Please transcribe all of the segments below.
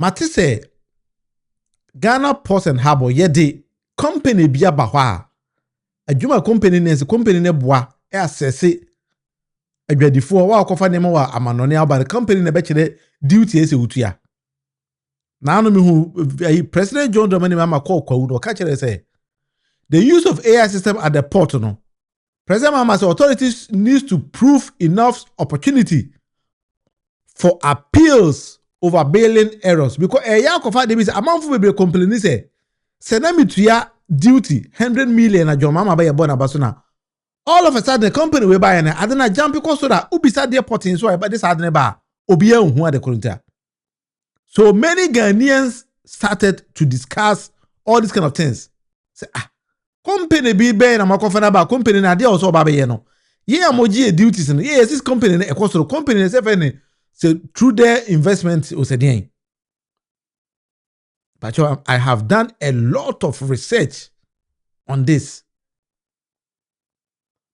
Mate say Ghana Ports and Harbour yede company bia ba hɔ a adwuma company ne se company ne boa e assess adwadifo wa akofa ne ma wa amanone aba the company ne be kire duty ese wutua na anu me hu President John Dramani Mahama call kwawu no ka kire say the use of AI system at the port no President Mahama say authorities needs to prove enough opportunity for appeals over bailing errors because ya kofa dey be say amount for be complain say na metua duty 100 million na John Mahama ba ye born abaso na all of a sudden the company we buy na adena jump because so that ubisa dey porting so but this adena ba obi ehun at the current. So many Ghanaians started to discuss all these kind of things. Say company be na makofa na ba company na dey also ba be ye no ye amoji duties no yes this company na ekoso company na say so through their investment osedian. But I have done a lot of research on this.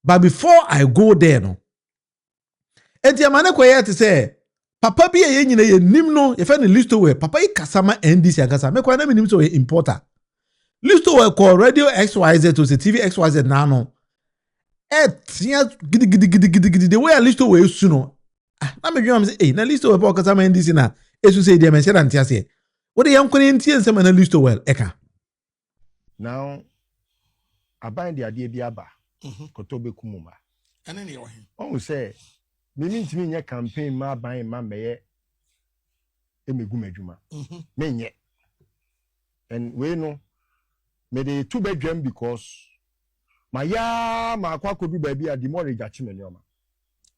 But before I go there no enti amane koye to say papa bi ye nyina ye nim no ye fe ne Listowel papa yi kasama NDC akasa me kwa na me nim so ye importer Listowel call radio XYZ to say TV XYZ na no tia gidi the way Listowel su no na me dwam say na Listowel pa kasama NDC na esu say dey mention antia say what the young Korean nsem na Listowel eka now aban de ade bi aba kotobe kumuma ene ne yohin on say me ntimi nya campaign ma ban ma meye emegu madwuma me nye and we no me dey two bedroom because ma akwa kodu ba bi a demorage achi me neoma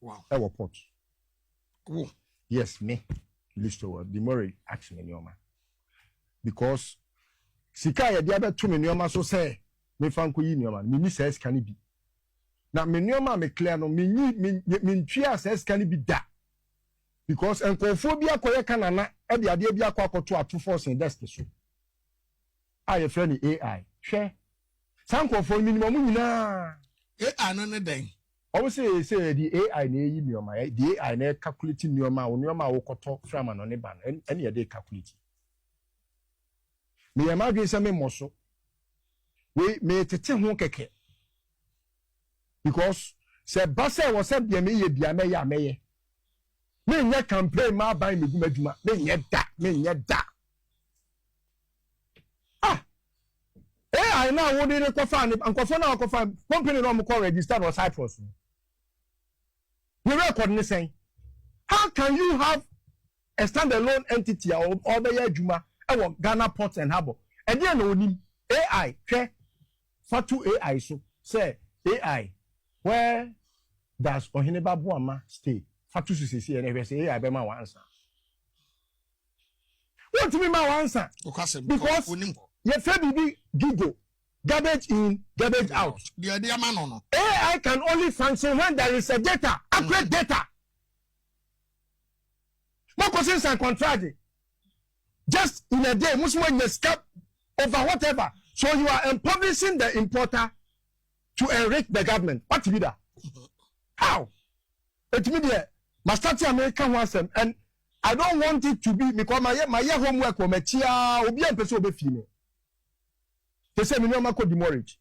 wow e wo port oh yes me Listowel demorage achi me neoma because sika ye dia be to me neoma so say me fanko yi neoma me ni say sika ni bi na me neoma me clear no me ntwia say sika ni bi da because enkofo bi akoye kanana e de ade bi akoto ato force in desk so aye friend AI hwe sankofo minimum nyina AI no ne den o say the AI na yi neoma the AI na calculate neoma wo koto frama no ne ban ene ye dey calculate me yama say me moso we me tete ho keke because se basa was said be me ye bia me ya meye me nya campaign ma ban me guma djuma me nya da I now wodi ne kofa ne ankofo na akofa company no mo call register on Cyprus we record ne say how can you have a standalone entity or be adwuma e Ghana Ports and Harbour and then no nim AI hwe fatu AI so say AI where does Ohineba Boama stay fatu sisi and we say AI be ma answer what me ma answer because ye fe bibi gigo garbage in garbage out the idea man no AI can only function when there is a data accurate data no questions and contract just in a day most when you scalp over whatever so you are empowering the importer to enrich the government what be that how it me there must start American wasem and I don't want it to be because my homework o machia obi am person obe fi me they say me no ma ko demorage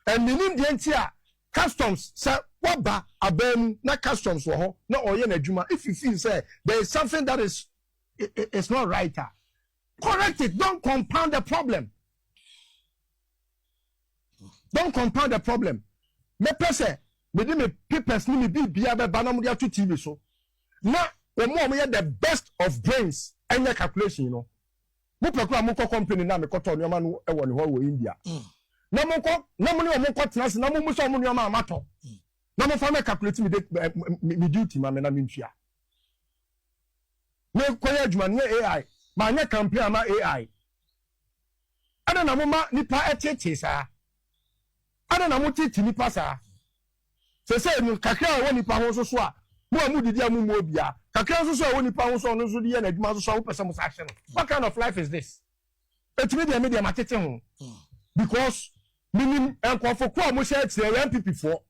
and me nim the entia customs say what ba abem na customs wo ho na oye na adwuma if you feel say there is something that is it's not right correct it don't compound the problem me pese me di me papers ni me bibia be ba na mo dia to TV so na omo the best of brains and your calculation you know mo pekura mo company na me koto nyoma no e wo ne ho wo India na mo ni omo ko tenase na mo so mo nyoma amato na mo fa me calculate me duty ma me na me ntua me koya adwuma ne AI ma nya campaign ama AI ana na mo ma nipa etete sa ana na mo titi nipa sa se no kakra wo nipa ho so a mo amu didi amu mo bia kakra so wo nipa ho so no so di na adwuma so wo pese mo sa hye no what kind of life is this etimi de me de matete ho because minim enkofo ko mo share tire MPP for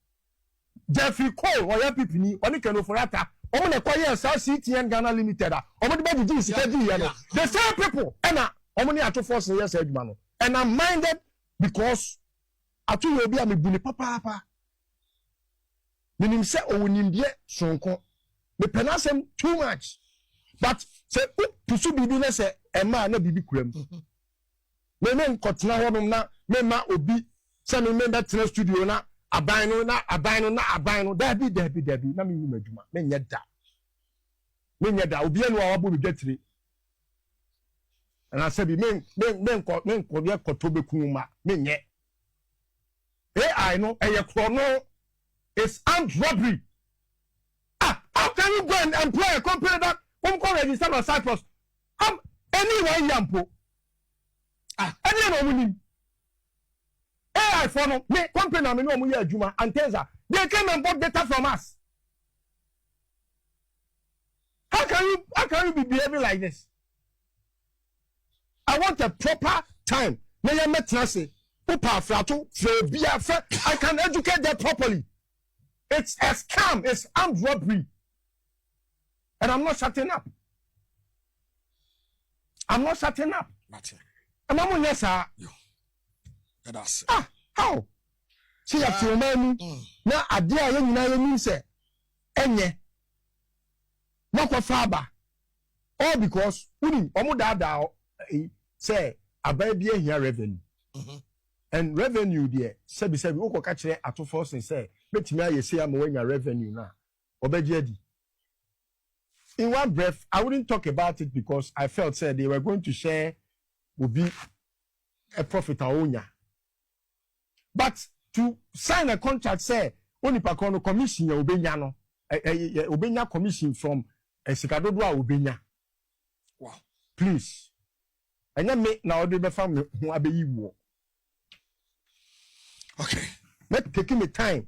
Jeffrey Cole or MPP ni oni kano forata Omo na kwaye sa CTN Ghana Limited. Omo de be di sika di here no. The same people na omo ni ato force yes adwuma no. And I'm minded because ato ye obi a me buni papa. Minim se owunimdie sonko. Me penasem too much. But say pusu bibi na se ema na bibi kuram. Me nkotena ho na me ma obi se me member tena studio na aban no dabi na me yim adwuma me nya da obi anu a wabo me dwatire and I said me nko be koto be kuma me nye AI no eye krono is armed robbery. How can you go and employ a company that come register on Cyprus? Anyone yampo anyone winning AI for no me company na me no mu adwuma Anteza they came and bought data from us. How can you be behaving like this? I want a proper time. Me ya metra say upa frato I can educate them properly. It's a scam, it's armed robbery. And I'm not shutting up. I'm not shutting up. And I'm on yes, sir. How? See, you feel me? Now, I dare you know, say, enye, not for father. All because, Omo say, a baby here revenue. And revenue, dear, said, we catch it at 2 force and say, bet me, I say, I'm winning your revenue now. Obejedi. In one breath, I wouldn't talk about it because I felt said they were going to share would be a profit owner. But to sign a contract, say, only Pacono commission, Obenyano, Obenya commission from a Sikadodwa Obenya. Wow. Please. And then make now the family who are you. Okay. Let taking the time.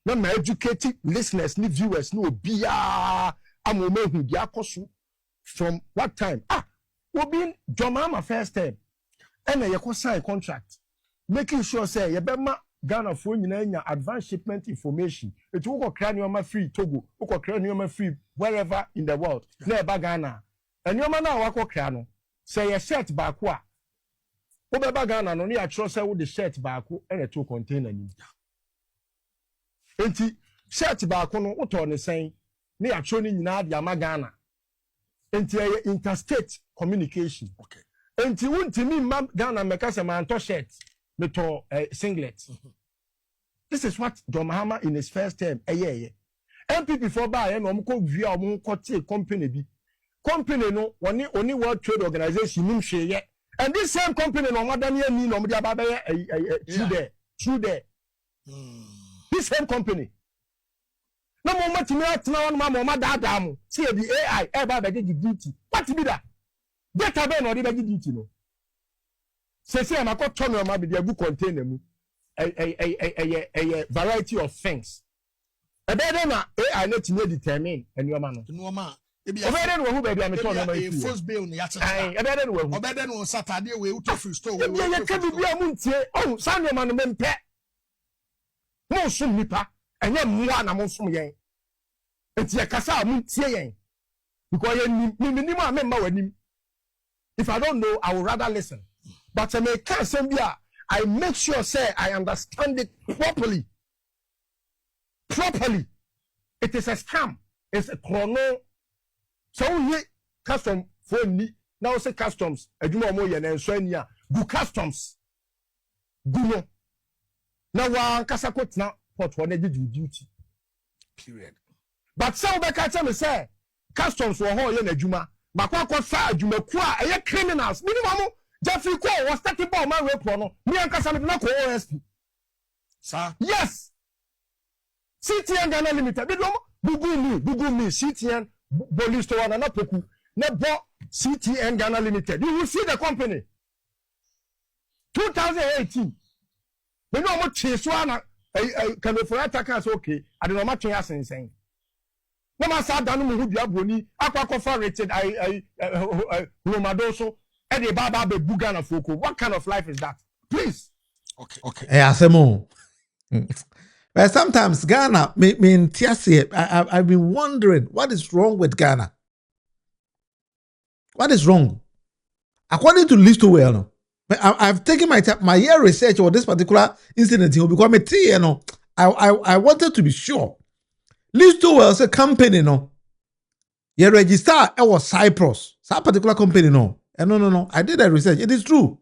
Now my educated listeners, ni viewers, no be I'm who diakosu from what time? We'll be in Jomama first time. And then you sign contract. Making sure say you better Ghana for you advanced shipment information. It will go cranium free Togo, will cranium free wherever in the world. Never Ghana. And your man now wako crano. Say a shirt back wa. Obeba Ghana no ni atro say with the shirt back and a 2 container ni. Enti shirt back no what on saying ni atro ni nyina dia magana. Enti interstate communication. Okay. Enti wuntimi ma Ghana meka se man to shirt me to singlet. This is what John Mahama in his first term MPP for buy no ko via o ko tie company bi. Company no only World Trade Organization nim hweye. And this same company no modern year ni no mo dia ba true there. This same company. No more much me atna on mama dada mo. See the AI e ba be duty. What be that? Data be no dey be duty no. Say am akọ no ma be dey good container mu. A variety of things. E be dey na AI let me determine enoma no. Enoma e be who be am to no ma e first bill ni yache. E be dey who. Obede no Saturday we out of free store. E be ka bibia mu ntie. Oh, sanoma no mempe. Mo sum nipa. Enye mwa na mo sum yen. Enti e kasa mu tie yen. Because yen ni ma memma wanim. If I don't know, I would rather listen. But I may can't say I make sure say I understand it properly. Properly. It is a scam. It's a chrono. So we custom for me. Now say customs. I do not know and so nya. Go customs. Go. Now one kasakot na pot one duty. Period. But some back at me say customs were whole yen ejuma. Makwa fa ejuma kwa eye criminals. Minimum Jeffrey Cole was starting by my rape no. Me and Kasam na ko OSP. Sir. Yes. CTN Ghana Limited. Google me. CTN Listowel na Poku. Na bo CTN Ghana Limited. You will see the company. 2018. Me no mo cheso na can for attackers okay. I don't know much saying. No man sa danu mu hubia broni akwa for rated Romadoso. What kind of life is that? Please. Okay. Asemo. But sometimes Ghana, I've been wondering what is wrong with Ghana. What is wrong? According to Listowel, no, I've taken my year research on this particular incident because I wanted to be sure. Listowel is a company, no. You register was Cyprus. That particular company, no. No. I did that research. It is true.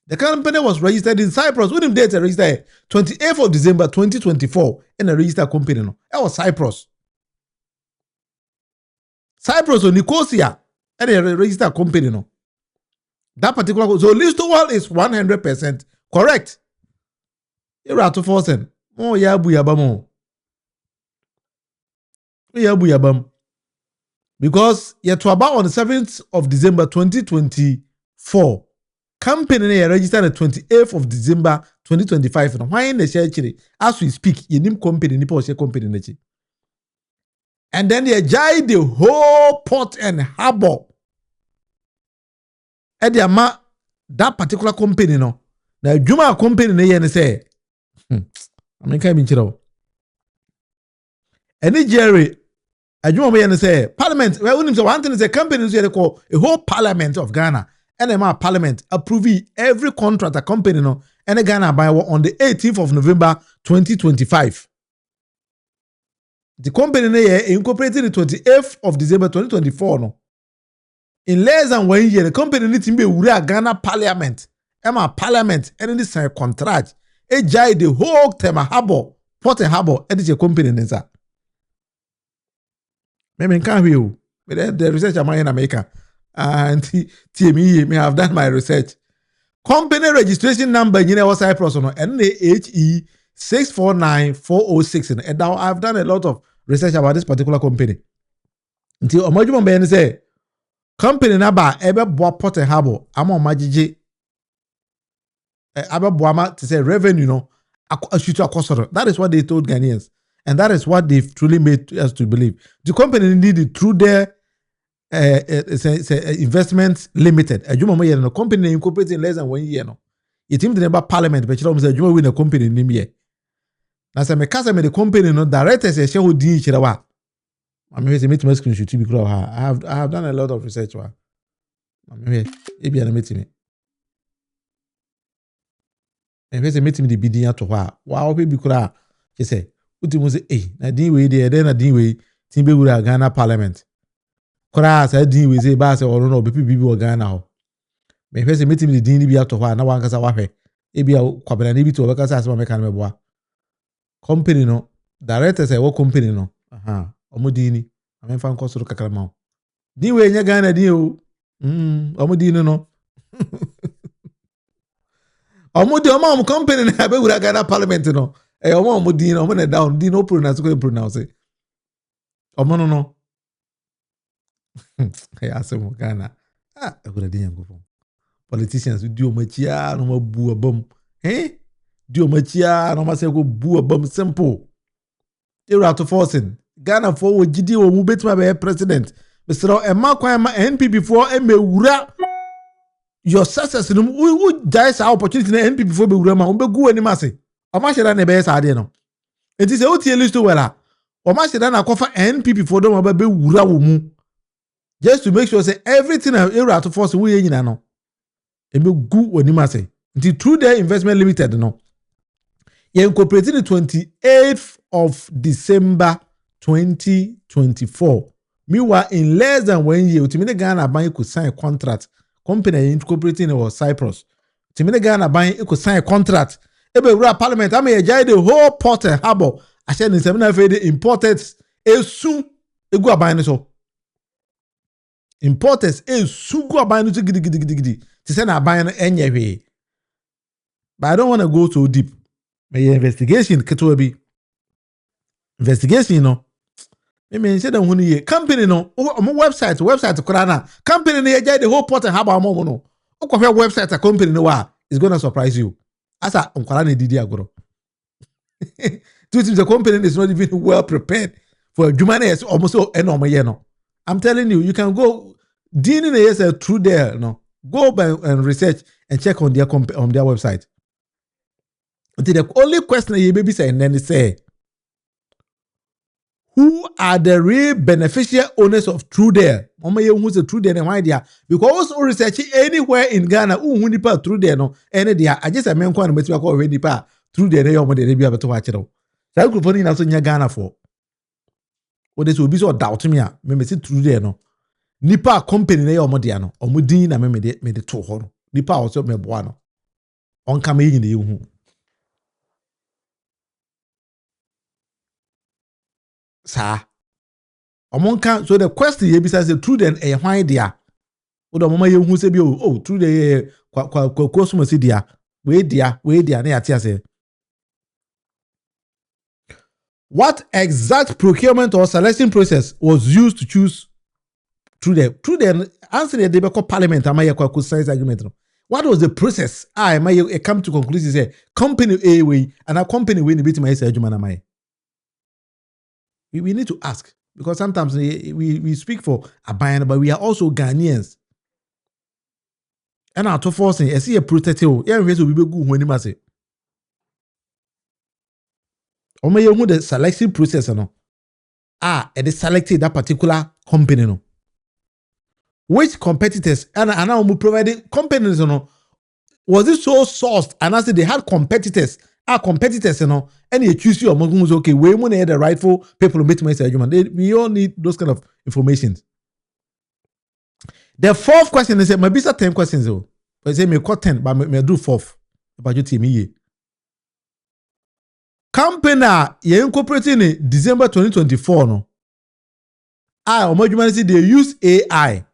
The company was registered in Cyprus. When the date registered 28th of December 2024 in a registered company, no. That was Cyprus. Cyprus or Nicosia and a registered company, no. That particular so Listowel is 100% correct. You're out of force. Oh yeah, buyabamo. Yeah, buyabam. Because you're to about on the 7th of December 2024. Company registered on the 28th of December 2025. Why in the share as we speak, you name company, nipo share company. And then they jai the whole port and harbor. And they ma that particular company no. Now Juma company ne say. I mean can't be any Jerry. Adwuma me say parliament well unim say one thing is a company is call a whole parliament of Ghana and a parliament approve every contract a company no and Ghana by on the 18th of November 2025. The company incorporated the 28th of December 2024 no. In less than 1 year the company need to be Ghana parliament. Emma parliament and this contract e jai the whole tema harbor port and harbor and the company nza. Maybe can't you. But the research I'm in America. And TME may have done my research. Company registration number, you know, Cyprus on NAHE 649406. And now I've done a lot of research about this particular company. Until Omajuma Ben say, company number ebe boa port and harbor. I'm on Majiji. Ebe boama to say revenue, no. That is what they told Ghanaians. And that is what they've truly made us to believe. The company needed through their investment limited. A Juma no company incorporated in less than 1 year. No, it seemed the parliament, but you know, Juma win a company in year. Now, some casa the company no directors a share with each other. I mean, it's a meeting screenshot to be grow. I have done a lot of research. I mean, maybe I'm meeting. And here's a meeting the bidding to her. Wow, people could she say. Uti say, eh, na din we there, then na din we timbe wura Ghana Parliament. Kora sa din we say ba say oro no be bibi o Ghana ho. Me first meeting the din bi ato ho na wan kasa wa hwe. E bia kwabena ni bi to obeka sa asema me kan meboa. Company no, director say wo company no. Aha, omo din ni. Amen fan kosoro kakrama. Din we nya Ghana din o. Omo din no. Omo di omo company na be wura Ghana Parliament no. Omo din omo na down din no pronounce go pronounce. Omo no. Asem Ghana. Agora din yango. Politicians do omachia no mabu abam. Do omachia no ma say go bu abam simple. They are to forcing. Ghana for we gidi o mu betima be president. Mr. Emma kwan ma NP before emewura your success no we die sa opportunity na NP before be wura ma on be gu ani ma say. Oma sheda na be sa ade no. Enti se o tie Listowel a. Oma sheda na kofa NP for don be wura wo mu. Just to make sure say everything area to force we nyina no. E be gu wani ma say. Enti through their investment limited no. Ye incorporated the 28th of December 2024. Meanwhile, in less than 1 year, Timine Ghana Bank could sign a contract. Company incorporating in Cyprus. Timine Ghana Bank could sign a contract. Ebe Rura Parliament, I may jai the whole port and harbor. I said in seminar for the importers a soon a go buying so. Importers a soon go buying to giddy. To send a buying any way. But I don't want to go so deep. My investigation Ketuabi. Investigation, you know. Me say that when company no website Korana company no the whole port and harbor mo no. Okofia website a company no is going to surprise you. Asa Korana didi agoro. The company is not even well prepared for a Jumane is almost enormous no. I'm telling you, you can go dealing is through there no. Go by and research and check on their website. The only question you baby say and then say, who are the real beneficial owners of Trudeau? Mama you who's a Trudeau and why they are because also research anywhere in Ghana who nipa Trudeau no any dia I just a man kwan metia ko we nipa Trudeau na yomo de bia beto wa kire. Sa group ni na so nya Ghana for. O de so obi so doubt me a me see Trudeau no. Nipa company na yomo dia no omo din na me de to ho no. Nipa o so me boa no. On kama yin de hu. Sa omonka so the question ye bisa say true then e hwan dia wo do mama ye hu se bi oh true the kwa cosmos dia we dia na yate ase. What exact procurement or selection process was used to choose true the answer the debate parliament am ye kwa science agreement no. What was the process? Am I come to conclusion say company A way and a company we ni bit my say adwuma na mai. We need to ask because sometimes we speak for Abayan, but we are also Ghanaians. And our to forcing, I see a protective. Yeah, we will be good when you must say. Or may you know the selection process, no? They selected that particular company, no? Which competitors and now we providing companies, no? Was it so sourced? And I said they had competitors. Competitors, you know, and you choose your money. Okay, we want the rightful people make my argument. We all need those kind of information. The fourth question is maybe 10 questions. Oh, I say me cut 10, but me do fourth. About you team ye. Company ye incorporated in December 2024. No, they use AI.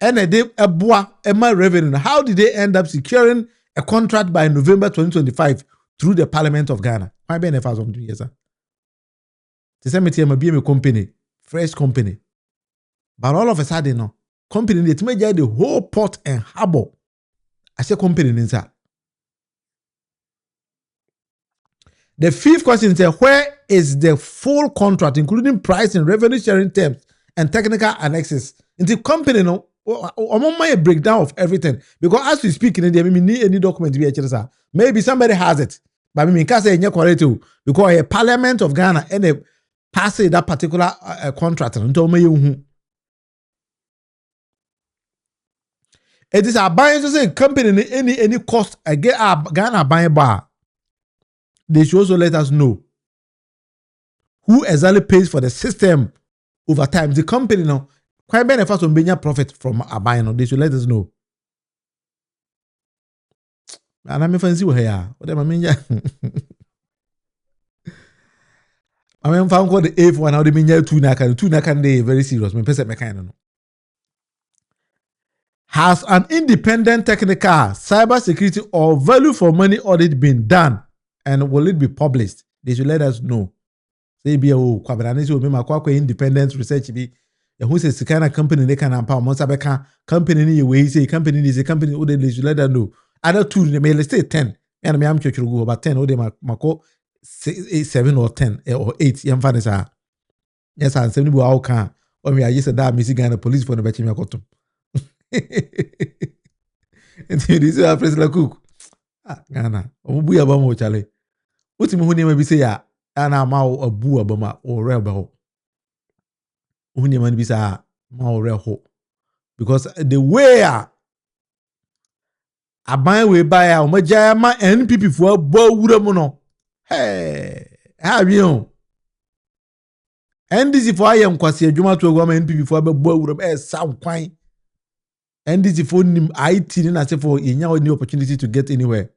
And they a revenue. How did they end up securing a contract by November 2025 through the Parliament of Ghana? My benefits of 2 years. The same time, be a company, fresh company. But all of a sudden, no company that may the whole port and harbor. I say company inside. The fifth question is where is the full contract, including price and revenue sharing terms and technical annexes? In the company, no. I'm on my breakdown of everything because as we speak in India, we need any document to be a maybe somebody has it, but I mean, can't say correct because a Parliament of Ghana and they pass that particular contract. It is a buying to say company any cost again Ghana buying bar. They should also let us know who exactly pays for the system over time. The company now. Quite benefits on being profit from a buying. They should let us know. And I'm fancy here. What am I mean? I mean, found called the eighth one. How they mean two nakan they very serious. My person mechanic. Has an independent technical, cyber security, or value for money audit been done, and will it be published? They should let us know. Say be kwabanisi will be my independent research be. Who says the kind of company they can empower once I company ni way say company is a company or they should let them know. Other two they may say 10 and me am church go about 10 or they mako 7 or 10 or 8 yam fan sa yes and 70 bo how can or me I just that missing Ghana police for the betting me akotum and this is press la cook Ghana o bu ya ba mo chale utimi hu ne ma bi say ya ana ma abu abama or rebel because the way a buy we buy a majama NPP for bo wuramuno. Hey, have you? And this if I am kwasi adwuma to go NPP for bo wuram sound kwine. And this if only IT na say for any opportunity to get anywhere.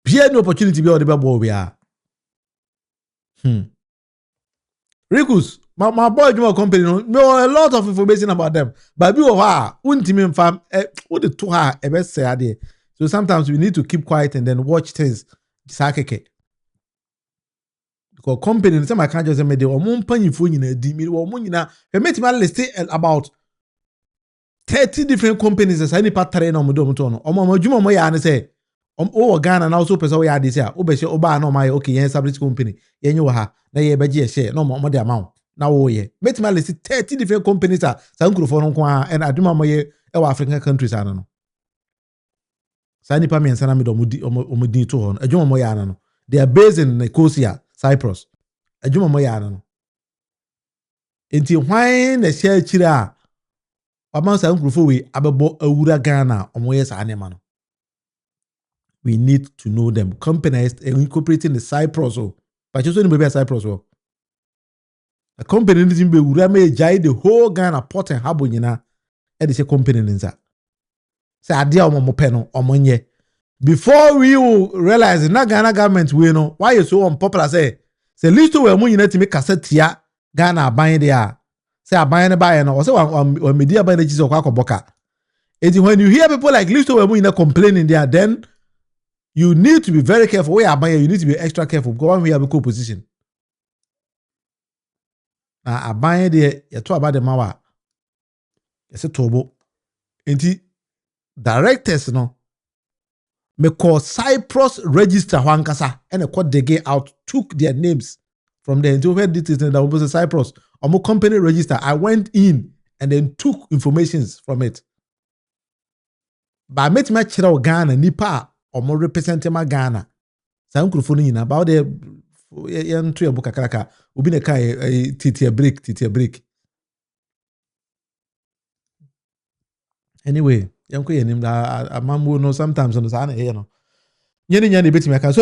Be any opportunity be or the bo we are. Rikus, my boy Juma company know a lot of information about them. But we are ultimate farm what the two are a best say. So sometimes we need to keep quiet and then watch things. Sakeke. Because company, some I can't just say they were more penny phone in a dimi or monina. They made my list about 30 different companies as any part train on Mudomotono. Or Mama Juma Moya and say, Ghana and also person we are this year. Obeshe Oba no my okay, yes, established company. You ha na ye beji share no more the amount. Now oh yeah. Bet my list 30 different companies are some for and aduma moye African countries I don't know. Saa nipa miɛnsa na me do omudi to hɔ no. Adwuma mo ya no. They are based in Nicosia, Cyprus. Adwuma mo ya no. Enti hwan na hyɛ akyire a wama saa nkurɔfo we abɛbɔ awura Ghana ɔmo yɛ saa nneɛma no. We need to know them. Companies incorporating the Cyprus. But you so ni Cyprus. A company is in Bewura may jai the whole Ghana port and harbor nyina. E dey say company ninsa. Say adia omo peno omonye. Before we realize na Ghana government we no why you so unpopular say Listowel mu nyina timi cassette ya Ghana aban there. Say aban ne buy no say one media aban na Jesus kwa koboka. When you hear people like Listowel mu nyina complaining there, then you need to be very careful. Where aban you need to be extra careful because when we have a co-position. Na aban de yeto aba de mawa. Yese tobo. Enti directors no me call Cyprus register hankasa and a code they get out took their names from there into where details that was Cyprus or more company register. I went in and then took informations from it. But I met my child Ghana nipa or more represent my Ghana. Sa microphone about the to your book kakraka ubi ne kai titia break. Anyway, yanko yenim da amambo no sometimes on the sana you know. Nyene betimi aka so